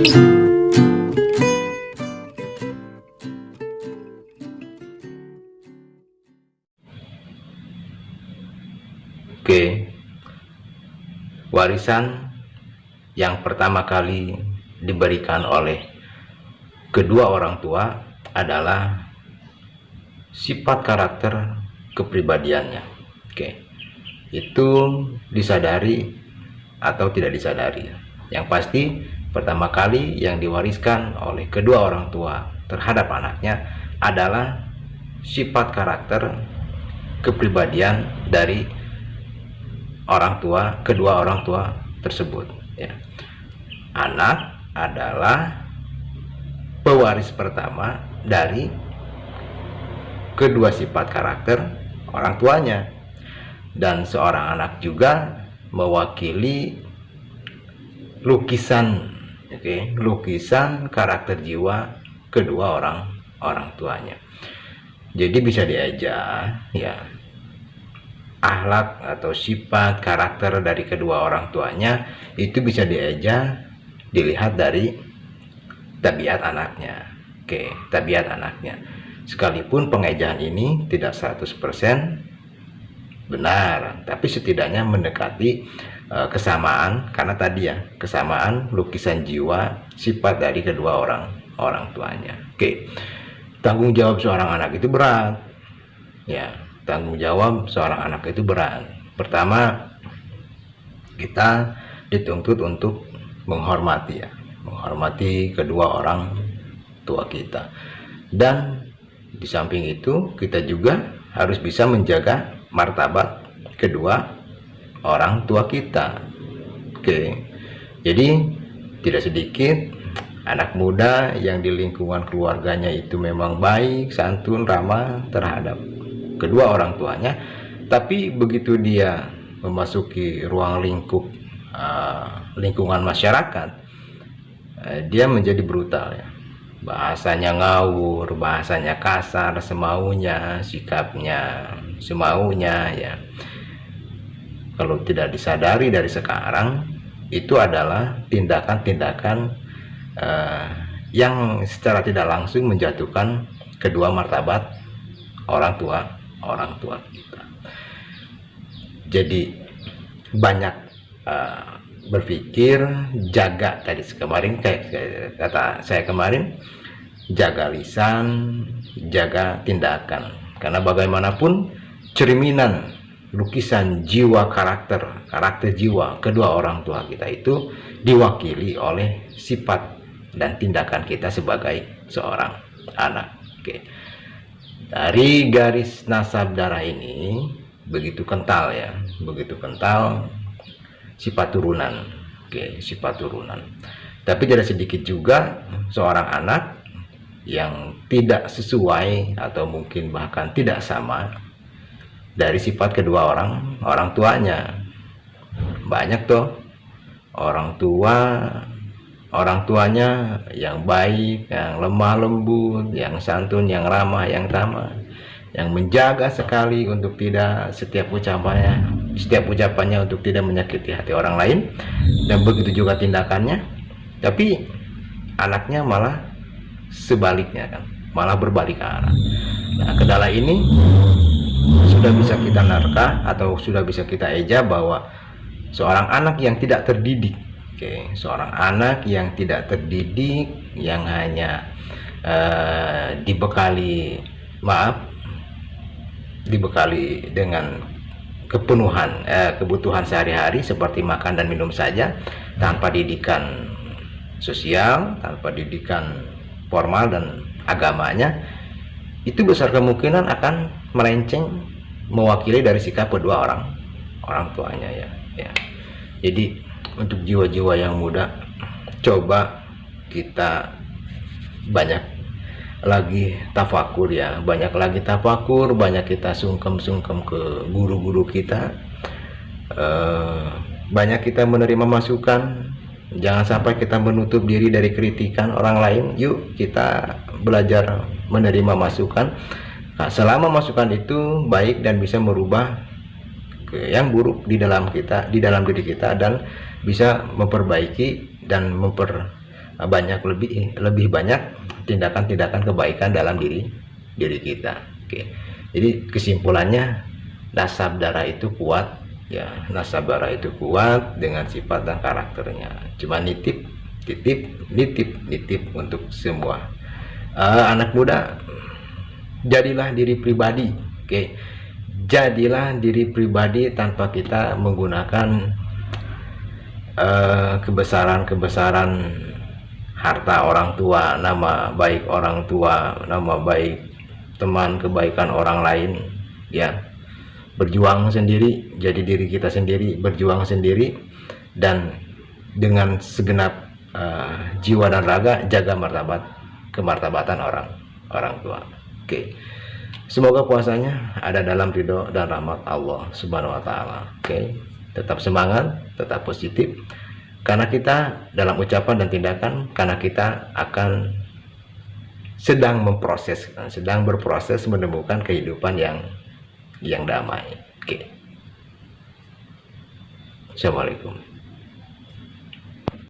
Oke, warisan yang pertama kali diberikan oleh kedua orang tua adalah sifat karakter kepribadiannya. Oke, itu disadari atau tidak disadari. Yang pasti pertama kali yang diwariskan oleh kedua orang tua terhadap anaknya adalah sifat karakter kepribadian dari kedua orang tua tersebut, ya. Anak adalah pewaris pertama dari kedua sifat karakter orang tuanya, dan seorang anak juga mewakili lukisan karakter jiwa kedua orang tuanya. Jadi bisa diajak, ya, akhlak atau sifat karakter dari kedua orang tuanya itu bisa dilihat dari tabiat anaknya. Oke, tabiat anaknya. Sekalipun pengejaan ini tidak 100% benar, tapi setidaknya mendekati kesamaan, karena tadi ya, kesamaan lukisan jiwa sifat dari kedua orang tuanya. Oke. Tanggung jawab seorang anak itu berat. Ya, tanggung jawab seorang anak itu berat. Pertama, kita dituntut untuk menghormati kedua orang tua kita. Dan di samping itu, kita juga harus bisa menjaga martabat kedua orang tua kita. Oke. Jadi tidak sedikit anak muda yang di lingkungan keluarganya itu memang baik, santun, ramah terhadap kedua orang tuanya, tapi begitu dia memasuki ruang lingkungan masyarakat, dia menjadi brutal, ya. Bahasanya ngawur, bahasanya kasar, semaunya, sikapnya semaunya, ya. Kalau tidak disadari dari sekarang, itu adalah tindakan-tindakan yang secara tidak langsung menjatuhkan kedua martabat orang tua kita. Jadi banyak berpikir, jaga, tadi kemarin kayak kata saya kemarin, jaga lisan, jaga tindakan, karena bagaimanapun cerminan lukisan jiwa karakter jiwa kedua orang tua kita itu diwakili oleh sifat dan tindakan kita sebagai seorang anak. Oke. Dari garis nasab darah ini begitu kental, ya, begitu kental sifat turunan. Oke, sifat turunan. Tapi tidak sedikit juga seorang anak yang tidak sesuai atau mungkin bahkan tidak sama dari sifat kedua orang tuanya. Banyak tuh orang tuanya yang baik, yang lemah lembut, yang santun, yang ramah, yang tamah, yang menjaga sekali untuk tidak setiap ucapannya untuk tidak menyakiti hati orang lain, dan begitu juga tindakannya. Tapi anaknya malah sebaliknya, kan, malah berbalik arah. Nah, kendala ini sudah bisa kita nerka atau sudah bisa kita eja bahwa seorang anak yang tidak terdidik, seorang anak yang tidak terdidik, yang hanya dibekali dengan kebutuhan sehari-hari seperti makan dan minum saja, tanpa didikan sosial, tanpa didikan formal dan agamanya, itu besar kemungkinan akan melenceng mewakili dari sikap kedua orang tuanya, ya. Jadi untuk jiwa-jiwa yang muda, coba kita banyak lagi tafakur, ya, banyak kita sungkem ke guru-guru kita, banyak kita menerima masukan. Jangan sampai kita menutup diri dari kritikan orang lain. Yuk kita belajar menerima masukan. Nah, selama masukan itu baik dan bisa merubah yang buruk di dalam diri kita, dan bisa memperbaiki dan banyak lebih banyak tindakan-tindakan kebaikan dalam diri kita. Oke. Jadi kesimpulannya, nasab darah itu kuat ya, nasab darah itu kuat dengan sifat dan karakternya. Cuma nitip untuk semua anak muda, jadilah diri pribadi. Oke. Jadilah diri pribadi tanpa kita menggunakan kebesaran harta orang tua, nama baik orang tua, nama baik teman, kebaikan orang lain ya. Berjuang sendiri, jadi diri kita sendiri, berjuang sendiri, dan dengan segenap jiwa dan raga jaga kemartabatan orang tua. Oke. Semoga puasanya ada dalam ridho dan rahmat Allah Subhanahu wa taala. Oke. Tetap semangat, tetap positif, karena kita dalam ucapan dan tindakan, karena kita akan sedang berproses menemukan kehidupan yang damai. Oke. Assalamualaikum.